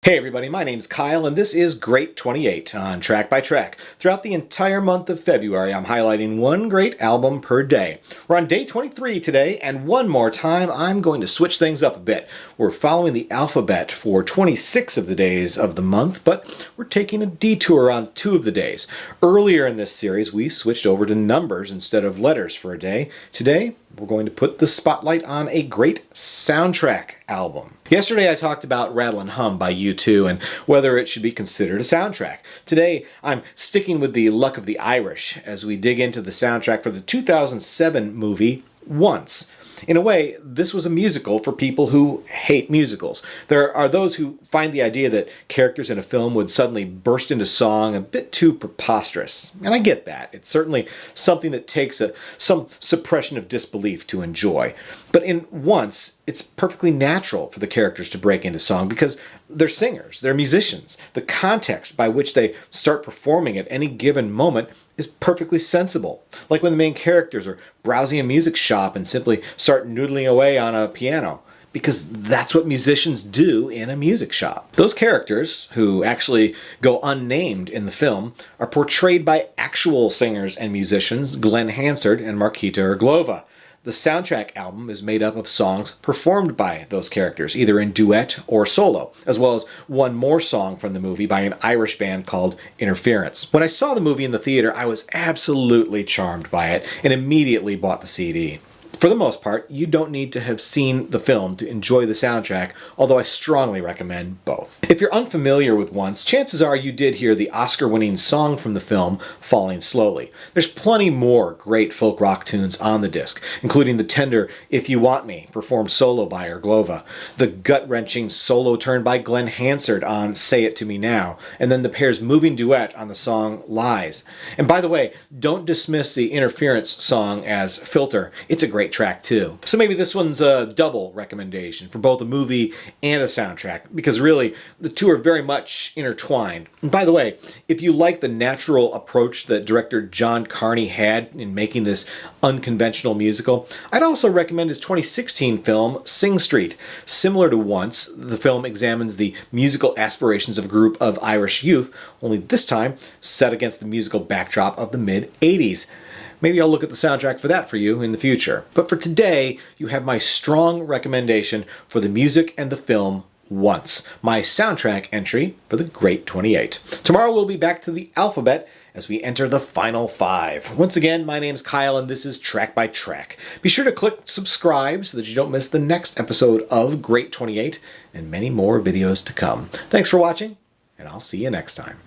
Hey everybody, my name's Kyle and this is Great 28 on Track by Track. Throughout the entire month of February, I'm highlighting one great album per day. We're on day 23 today, and one more time I'm going to switch things up a bit. We're following the alphabet for 26 of the days of the month, but we're taking a detour on 2 of the days. Earlier in this series, we switched over to numbers instead of letters for a day. Today, we're going to put the spotlight on a great soundtrack album. Yesterday I talked about Rattle and Hum by U2 and whether it should be considered a soundtrack. Today I'm sticking with the luck of the Irish as we dig into the soundtrack for the 2007 movie Once. In a way, this was a musical for people who hate musicals. There are those who find the idea that characters in a film would suddenly burst into song a bit too preposterous. And I get that. It's certainly something that takes some suppression of disbelief to enjoy. But in Once, it's perfectly natural for the characters to break into song because they're singers, they're musicians. The context by which they start performing at any given moment is perfectly sensible. Like when the main characters are browsing a music shop and simply start noodling away on a piano. Because that's what musicians do in a music shop. Those characters, who actually go unnamed in the film, are portrayed by actual singers and musicians, Glenn Hansard and Markita Irglova. The soundtrack album is made up of songs performed by those characters, either in duet or solo, as well as one more song from the movie by an Irish band called Interference. When I saw the movie in the theater, I was absolutely charmed by it and immediately bought the CD. For the most part, you don't need to have seen the film to enjoy the soundtrack, although I strongly recommend both. If you're unfamiliar with Once, chances are you did hear the Oscar-winning song from the film, Falling Slowly. There's plenty more great folk rock tunes on the disc, including the tender If You Want Me, performed solo by Irglova, the gut-wrenching solo turn by Glenn Hansard on Say It To Me Now, and then the pair's moving duet on the song Lies. And by the way, don't dismiss the Interference song as Filter. It's a great track too. So maybe this one's a double recommendation for both a movie and a soundtrack, because really the two are very much intertwined. And by the way, if you like the natural approach that director John Carney had in making this unconventional musical, I'd also recommend his 2016 film Sing Street. Similar to Once, the film examines the musical aspirations of a group of Irish youth, only this time set against the musical backdrop of the mid-'80s. Maybe I'll look at the soundtrack for that for you in the future. But for today, you have my strong recommendation for the music and the film Once, my soundtrack entry for the Great 28. Tomorrow we'll be back to the alphabet as we enter the final 5. Once again, my name's Kyle and this is Track by Track. Be sure to click subscribe so that you don't miss the next episode of Great 28 and many more videos to come. Thanks for watching, and I'll see you next time.